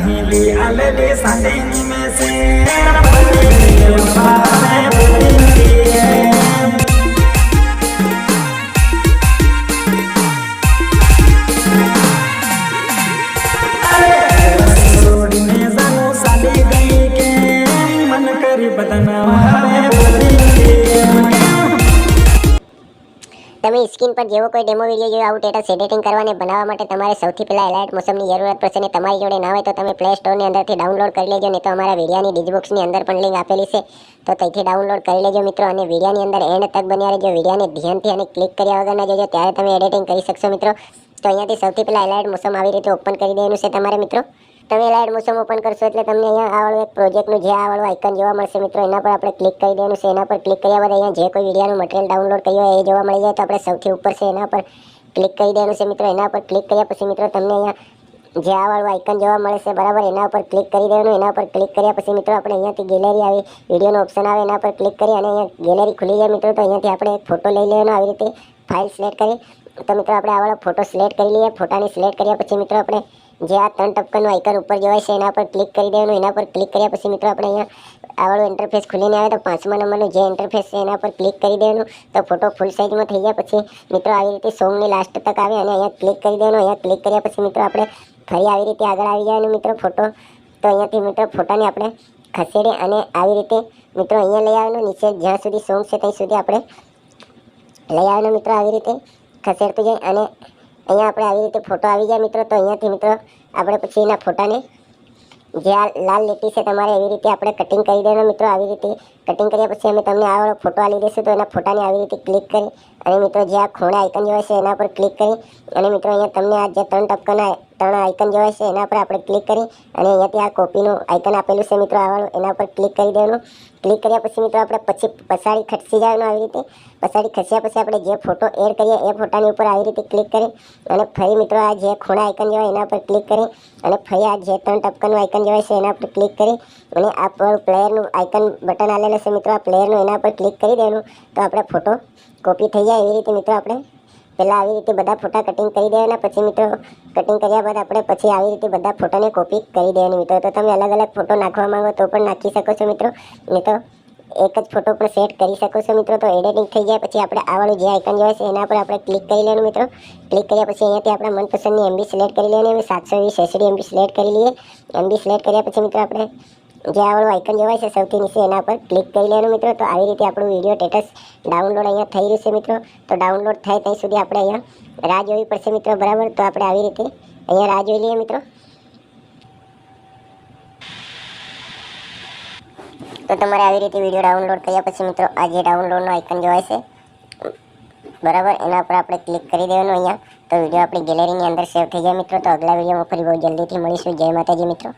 नीली अलली सांडेनी में से તમે સ્ક્રીન પર જેવો કોઈ ડેમો વિડિયો જોયો આવું સ્ટેટસ એડિટિંગ કરવાને બનાવવા માટે તમારે સૌથી પહેલા એલાઇટ મોશનની જરૂરત પડશે ને તમારી જોડે ના હોય તો તમે પ્લે સ્ટોરની અંદરથી ડાઉનલોડ કરી લેજો ને તો અમારા વિડિયોની ડિસ્ક્રિપ્શનની અંદર પણ લિંક આપેલી છે તો ત્યાંથી ડાઉનલોડ કરી લેજો મિત્રો અને વિડિયોની અંદર એન્ડ તક બન્યા રહેજો વિડિયોને ધ્યાનથી અને ક્લિક કર્યા વગર ના જોજો ત્યારે તમે એડિટિંગ કરી શકશો મિત્રો તો અહીંયાથી સૌથી પહેલા એલાઇટ મોશન આવી રીતે ઓપન કરી દેવાનું છે તમારે મિત્રો તમે એલાઇટ મોશન ઓપન કરશો એટલે તમને અહીંયા આ વાળું એક પ્રોજેક્ટનું જે આ વાળું આઇકન જોવા મળશે મિત્રો એના પર આપણે ક્લિક કરી દેવાનું છે એના પર ક્લિક કર્યા બાદ અહીંયા જે કોઈ વિડિયોનું મટીરિયલ ડાઉનલોડ કર્યું હોય એ જોવા મળી જાય તો આપણે સૌથી ઉપર છે એના પર ક્લિક કરી દેવાનું છે મિત્રો એના પર ક્લિક કર્યા પછી મિત્રો તમને અહીંયા જે આ વાળું આઇકન જોવા મળે છે બરાબર એના ઉપર ક્લિક કરી દેવાનું એના પર ક્લિક કર્યા પછી મિત્રો આપણે અહીંયાથી ગેલેરી આવી વિડીયોનો ઓપ્શન આવે એના પર ક્લિક કરી અને અહીંયા ગેલેરી ખુલી જાય મિત્રો તો અહીંયાથી આપણે એક ફોટો લઈ લેવાનો આવી રીતે ફાઇલ સિલેક્ટ કરી તો મિત્રો આપણે આ વાળો ફોટો સિલેક્ટ કરી લઈએ ફોટાની સિલેક્ટ કર્યા પછી મિત્રો આપણે જે આ 3 ટપકાનું આઇકન ઉપર જોવાય છે એના પર ક્લિક કરી દેવાનું એના પર ક્લિક કર્યા પછી મિત્રો આપણે અહીંયા આ વાળું ઇન્ટરફેસ ખુલીને આવે તો 5મા નંબરનું જે ઇન્ટરફેસ છે એના પર ક્લિક કરી દેવાનું તો ફોટો ફૂલ સાઇઝમાં થઈ જાય પછી મિત્રો આવી રીતે સોંગની લાસ્ટ તક આવે અને અહીંયા ક્લિક કરી દેવાનું અહીંયા ક્લિક કર્યા પછી મિત્રો આપણે ફરી આવી રીતે આગળ આવી જાય મિત્રો ફોટો તો અહીંયાથી મિત્રો ફોટાને આપણે ખસેડી અને આવી રીતે મિત્રો અહીંયા લઈ આવવાનું નીચે જ્યાં સુધી સોંગ છે ત્યાં સુધી આપણે લઈ આવવાનું મિત્રો આવી રીતે ખસેડતું જાય અને અહીંયા આપણે આવી રીતે ફોટો આવી જાય મિત્રો તો અહીંયાથી મિત્રો આપણે પછી એના ફોટાને જે આ લાલ લીટી છે તમારે એવી રીતે આપણે કટિંગ કરી દેવાનું મિત્રો આવી રીતે કટિંગ કર્યા પછી અમે તમને આ વાળો ફોટો આપી દઈશું તો એના ફોટાને આવી રીતે ક્લિક કરી અને મિત્રો જે આ ખૂણા આઇકન જોવાય છે એના પર ક્લિક કરી અને મિત્રો અહીંયા તમને આ જે 3 ટપકાના 3 આઇકન જોવાય છે એના પર આપણે ક્લિક કરી અને અહીંયાથી આ કોપીનું આઇકન આપેલું છે મિત્રો આ વાળું એના પર ક્લિક કરી દેવાનું ક્લિક કર્યા પછી મિત્રો આપણે પછી પછાડી ખસી જવાનું આવી રીતે પછાડી ખસ્યા પછી આપણે જે ફોટો એડ કરીએ એ ફોટાની ઉપર આવી રીતે ક્લિક કરી અને ફરી મિત્રો આ જે ખૂણા આઇકન જોવાય એના પર ક્લિક કરી અને ફરી આ જે 3 ટપકાનું આઇકન જોવાય છે એના પર ક્લિક કરી અને આ પ્લેયરનું આઇકન બટન આવેલું છે મિત્રો આ પ્લેયરનું એના પર ક્લિક કરી દેવાનું તો આપણે ફોટો કોપી થઈ જાય એવી રીતે મિત્રો આપણે પહેલાં આવી રીતે બધા ફોટા કટિંગ કરી દેવાના પછી મિત્રો કટિંગ કર્યા બાદ આપણે પછી આવી રીતે બધા ફોટોને કોપી કરી દેવાની મિત્રો તો તમે અલગ અલગ ફોટો નાખવા માંગો તો પણ નાખી શકો છો મિત્રો નહીં તો એક જ ફોટો પણ સેટ કરી શકો છો મિત્રો તો એડિટિંગ થઈ જાય પછી આપણે આ વાળું જે આઇકન જોવાય છે એના પર આપણે ક્લિક કરી લેવાનું મિત્રો ક્લિક કર્યા પછી અહીંયાથી આપણે મનપસંદની MB સિલેક્ટ કરી લેવાની અમે 720 HD MB સિલેક્ટ કરી લઈએ MB સિલેક્ટ કર્યા પછી મિત્રો આપણે જે આ વાળું આઇકન જોવાય છે સૌથી નીચે એના પર ક્લિક કરી લેવાનું મિત્રો તો આવી રીતે આપણું વિડીયો સ્ટેટસ ડાઉનલોડ અહીંયા થઈ રહ્યું છે મિત્રો તો ડાઉનલોડ થાય ત્યાં સુધી આપણે અહીંયા રાહ જોવી પડશે મિત્રો બરાબર તો આપણે આવી રીતે અહીંયા રાહ જોઈ લઈએ મિત્રો તો તમારે આવી રીતે વિડીયો ડાઉનલોડ કર્યા પછી મિત્રો આ જે ડાઉનલોડનો આઇકન જોવાય છે બરાબર એના પર આપણે ક્લિક કરી દેવાનું અહીંયા તો વિડીયો આપણી ગેલેરીની અંદર સેવ થઈ જાય મિત્રો તો અગલા વિડીયોમાં ફરી બહુ જલ્દીથી મળીશું જય માતાજી મિત્રો।